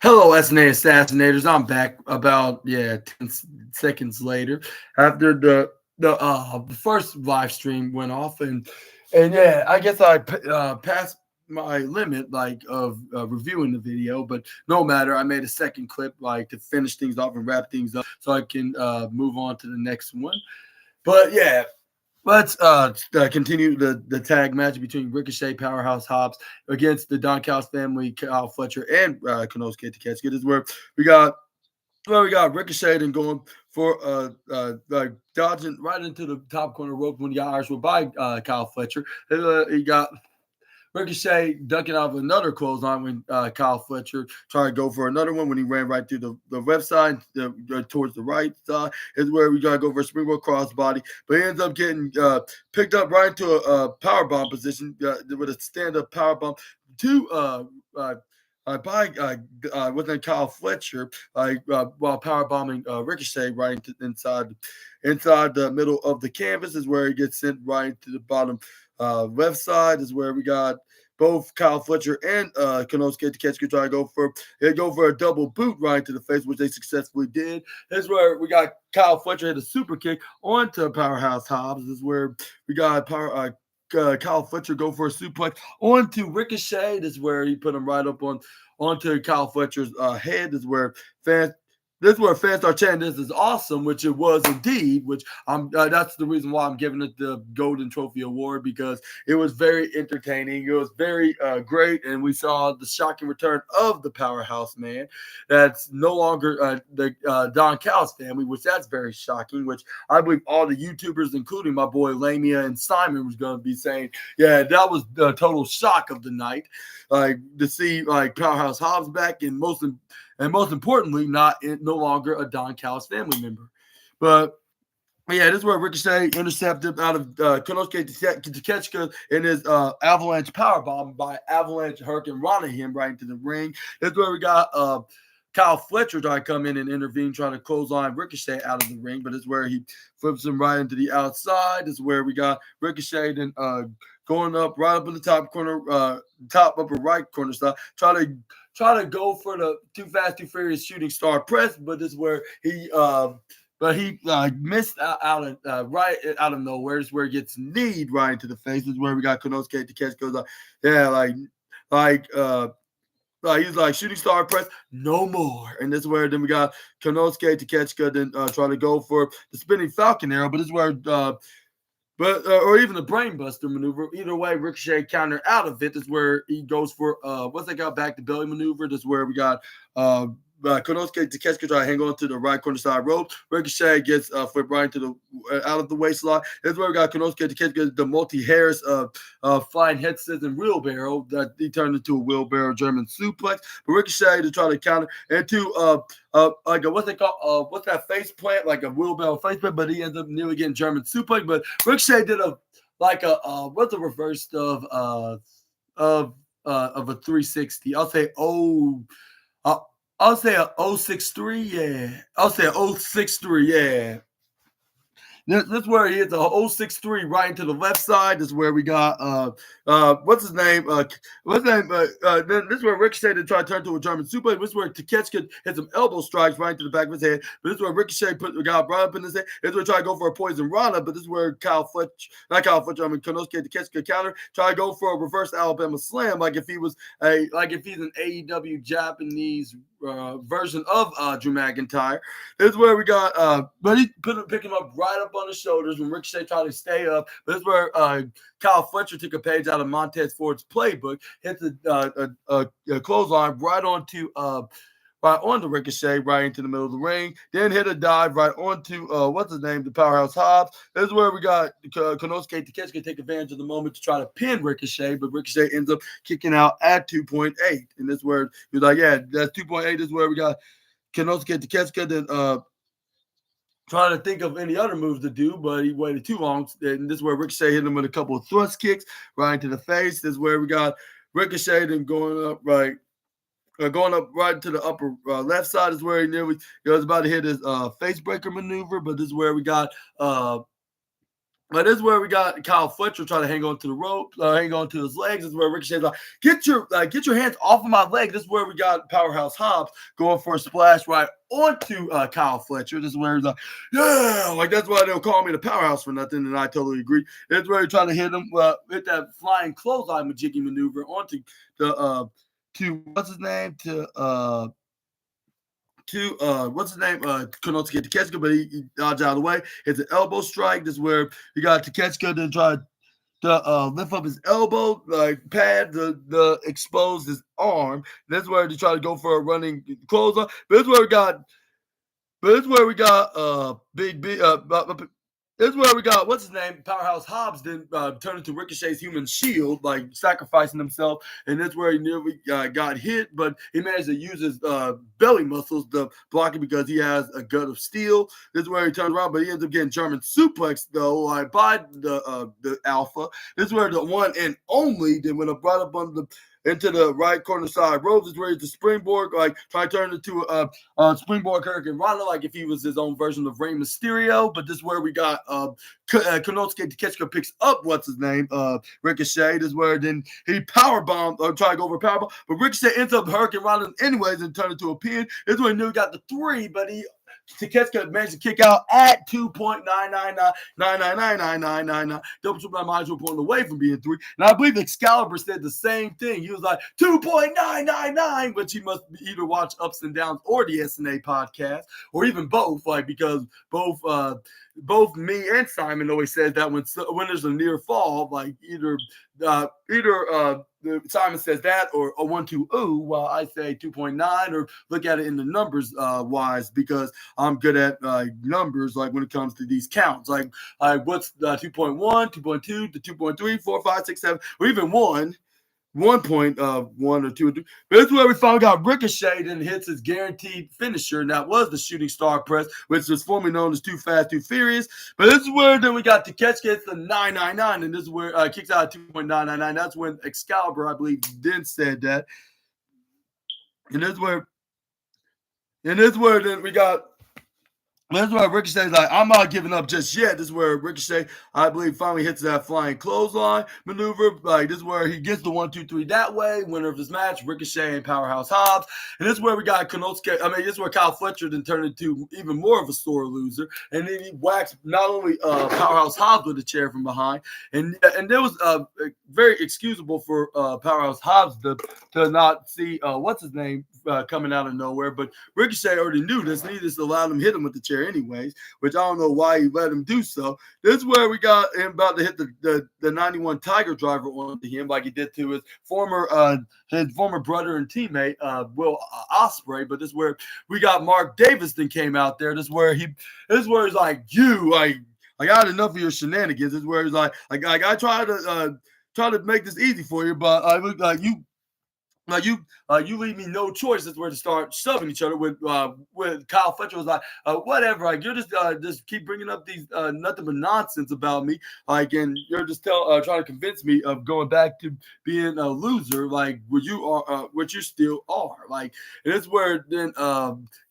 Hello, SNA assassinators. I'm back about 10 seconds later after the first live stream went off, and yeah, I guess I passed my limit of reviewing the video, but no matter. I made a second clip to finish things off and wrap things up so I can move on to the next one. But yeah, let's continue the tag match between Ricochet, Powerhouse Hobbs against the Don Callis family, Kyle Fletcher and Konosuke Takeshita. This is where we got Ricochet and going for dodging right into the top corner rope when he got Irish by Kyle Fletcher. He got Ricochet ducking off another clothesline when Kyle Fletcher tried to go for another one when he ran right through the left side towards the right side. Is where we got to go for a springboard crossbody. But he ends up getting picked up right into a powerbomb position with a stand-up powerbomb to wasn't Kyle Fletcher while power bombing Ricochet right inside the middle of the canvas is where he gets sent right to the bottom left side is where we got both Kyle Fletcher and Konosuke Takeshita try to go for a double boot right to the face, which they successfully did. This is where we got Kyle Fletcher hit a super kick onto Powerhouse Hobbs. This is where we got Kyle Fletcher go for a suplex onto Ricochet. This is where he put him right up onto Kyle Fletcher's head. This is where fans start chanting, "This is awesome," which it was indeed. Which that's the reason why I'm giving it the Golden Trophy Award, because it was very entertaining. It was very great, and we saw the shocking return of the Powerhouse Man. That's no longer the Don Callis family, which that's very shocking. Which I believe all the YouTubers, including my boy Lamia and Simon, was going to be saying, "Yeah, that was the total shock of the night." To see Powerhouse Hobbs back, and most importantly, no longer a Don Callis family member. But yeah, this is where Ricochet intercepted out of Konosuke Takeshita in his avalanche powerbomb by Avalanche Hurricane Rana him right into the ring. This is where we got Kyle Fletcher trying to come in and intervene, trying to clothesline Ricochet out of the ring, but it's where he flips him right into the outside. This is where we got Ricochet then going up right up in the top corner, top upper right corner style, try to go for the Too Fast, Too Furious shooting star press, but this is where he missed out right out of nowhere. This is where he gets kneed right into the face. This is where we got Konosuke Takeshita goes he's like shooting star press, no more. And this is where then we got Konosuke Takeshita then try to go for the spinning Falcon arrow, but this is where or even the brainbuster maneuver. Either way, Ricochet counter out of it. This is where he goes for what's that got back to belly maneuver. This is where we got Konosuke Takeshita try to hang on to the right corner side rope. Ricochet gets flipped right into the out of the waistline. This is where we got Konosuke Takeshita the multi-Harris flying head scissors and wheelbarrow that he turned into a wheelbarrow German suplex. But Ricochet to try to counter into what's it called? What's that face plant? Like a wheelbarrow face plant, but he ends up nearly getting German suplex. But Ricochet did what's the reverse of a 360? I'll say a 063, yeah. I'll say a 063, yeah. This is where he hits a 063 right into the left side. This is where we got what's his name? This is where Ricochet tried to turn to a German suplex. This is where Takeshita hit some elbow strikes right into the back of his head. But this is where Ricochet got brought up in his head. This is where he tried to go for a poison Rana. But this is where Konosuke Takeshita counter, try to go for a reverse Alabama slam, like if he's an AEW Japanese version of Drew McIntyre. This is where we got, but he pick him up right up on the shoulders when Ricochet tried to stay up. But this is where Kyle Fletcher took a page out of Montez Ford's playbook, hit the clothesline right onto Ricochet, right into the middle of the ring. Then hit a dive right onto the Powerhouse Hobbs. This is where we got Konosuke Takeshita take advantage of the moment to try to pin Ricochet, but Ricochet ends up kicking out at 2.8. And this is where he's like, yeah, that's 2.8. This is where we got Konosuke Takeshita then trying to think of any other moves to do, but he waited too long. And this is where Ricochet hit him with a couple of thrust kicks right into the face. This is where we got Ricochet then going up right to the upper left side is where he was about to hit his face breaker maneuver. But this is where we got But this is where we got Kyle Fletcher trying to hang on to the rope, hang on to his legs. This is where Ricochet's like, get your hands off of my leg. This is where we got Powerhouse Hobbs going for a splash right onto Kyle Fletcher. This is where he's like, yeah, like that's why they'll call me the Powerhouse for nothing, and I totally agree. That's where he tried to hit him with that flying clothesline majiggy maneuver onto the to what's his name what's his name? Konosuke Takeshita, but he dodged out of the way. It's an elbow strike. This is where you got Takeshita to try to lift up his elbow, like pad the expose his arm. That's where they try to go for a running clothesline. But this is where we got Big B. This is where we got what's his name, Powerhouse Hobbs, then turned into Ricochet's human shield, like sacrificing himself, and that's where he nearly got hit, but he managed to use his belly muscles to block it because he has a gut of steel. This is where he turns around, but he ends up getting German suplex though, like by the Alpha. This is where the one and only then went up right up under the into the right corner side ropes. Is where he's the springboard, like try to turn it into a springboard Hurricane Rana, like if he was his own version of Rey Mysterio. But this is where we got Konosuke Takeshita picks up what's his name, Ricochet. This is where then he powerbomb or try to go over powerbomb, but Ricochet ends up Hurricane Rana anyways and turn it to a pin. This is when he knew he got the 3, but Takeshita managed to kick out at 2.999999999. Double triple minus 1 point away from being 3. And I believe Excalibur said the same thing. He was like 2.999, which he must either watch Ups and Downs or the SNA podcast, or even both, like because both me and Simon always said that when there's a near fall, like either Simon says that or a 1-2 ooh, while I say 2.9 or look at it in the numbers wise, because I'm good at numbers, like when it comes to these counts, like what's 2.1, 2.2 to 2.3, 4, 5, 6, 7, or even 1.1 or 2 or 3. But this is where we finally got Ricochet and hits his guaranteed finisher, and that was the shooting star press, which was formerly known as Too Fast, Too Furious. But this is where then we got Takeshita hits the 999, and this is where kicks out at 2.999. That's when Excalibur, I believe, then said that. And this is where then we got. This is where Ricochet's like, I'm not giving up just yet. This is where Ricochet, I believe, finally hits that flying clothesline maneuver. Like, this is where he gets the 1, 2, 3 that way. Winner of this match, Ricochet and Powerhouse Hobbs. And this is where we got Konosuke. This is where Kyle Fletcher then turned into even more of a sore loser. And then he whacks not only Powerhouse Hobbs with a chair from behind. And there was very excusable for Powerhouse Hobbs to not see, what's his name, coming out of nowhere. But Ricochet already knew this, and he just allowed him to hit him with the chair anyways, which I don't know why he let him do so. This is where we got him about to hit the 91 Tiger Driver onto him, like he did to his former brother and teammate Will Ospreay. But this is where we got Mark Davis then came out there. This is where he's like, I got enough of your shenanigans. This is where he's like I try to make this easy for you, but I look like you. You leave me no choice. That's where to start shoving each other with Kyle Fletcher was like, whatever. Like, you're just keep bringing up these nothing but nonsense about me. Like, and you're just trying to convince me of going back to being a loser, like what you still are. Like, and it's where then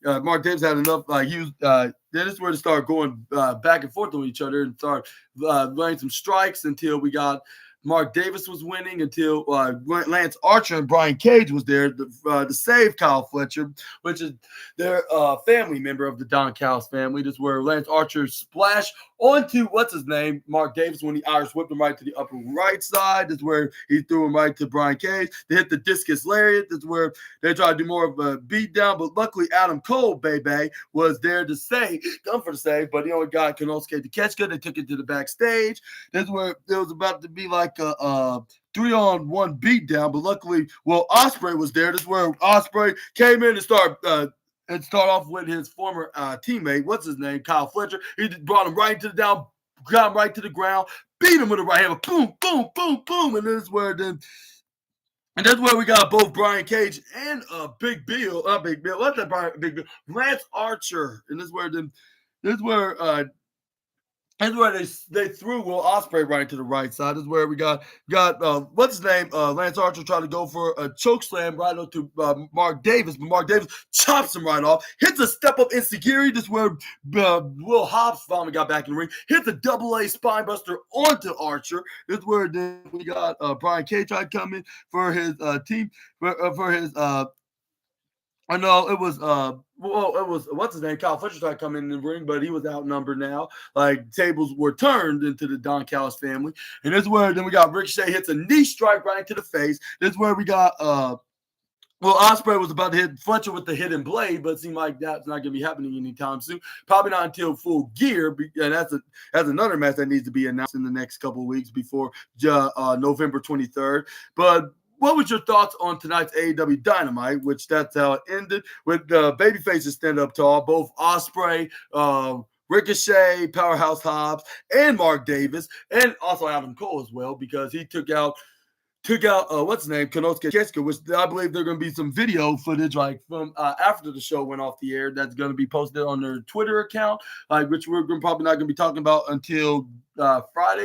Mark Davis had enough. Like, he was. Then it's where to start going back and forth with each other and start laying some strikes until we got. Mark Davis was winning until Lance Archer and Brian Cage was there to save Kyle Fletcher, which is their family member of the Don Callis family. This is where Lance Archer splashed onto what's his name, Mark Davis, when the Irish whipped him right to the upper right side. This is where he threw him right to Brian Cage. They hit the discus lariat. This is where they tried to do more of a beatdown, but luckily Adam Cole, baby, was there to save, done for the save, but he only got Konosuke Takeshita. They took it to the backstage. This is where it was about to be like a 3-on-1 beatdown, but luckily, Ospreay was there. This is where Ospreay came in and start off with his former teammate, what's his name, Kyle Fletcher. He just brought him right to the down, got him right to the ground, beat him with a right hand, boom, boom, boom, boom, and that's where we got both Brian Cage and Big Bill, what's that Big Bill? Lance Archer, and this is where That's where they threw Will Ospreay right to the right side. This is where we got what's his name? Lance Archer trying to go for a choke slam right onto Mark Davis, but Mark Davis chops him right off. Hits a step up insecurity. This is where Will Hobbs finally got back in the ring. Hits a double A spine buster onto Archer. This is where then we got Brian Cage tried coming for his team for his I know it was it was what's his name? Kyle Fletcher tried coming in the ring, but he was outnumbered now. Like tables were turned into the Don Callis family. And this is where then we got Ricochet hits a knee strike right into the face. This is where we got Ospreay was about to hit Fletcher with the hidden blade, but it seemed like that's not going to be happening anytime soon. Probably not until Full Gear, and that's another match that needs to be announced in the next couple of weeks before November 23rd. But what was your thoughts on tonight's AEW Dynamite, which that's how it ended, with babyfaces stand up tall, both Ospreay, Ricochet, Powerhouse Hobbs, and Mark Davis, and also Adam Cole as well, because he took out what's his name, Konosuke Keisuke, which I believe there's going to be some video footage like from after the show went off the air that's going to be posted on their Twitter account, which we're probably not going to be talking about until Friday.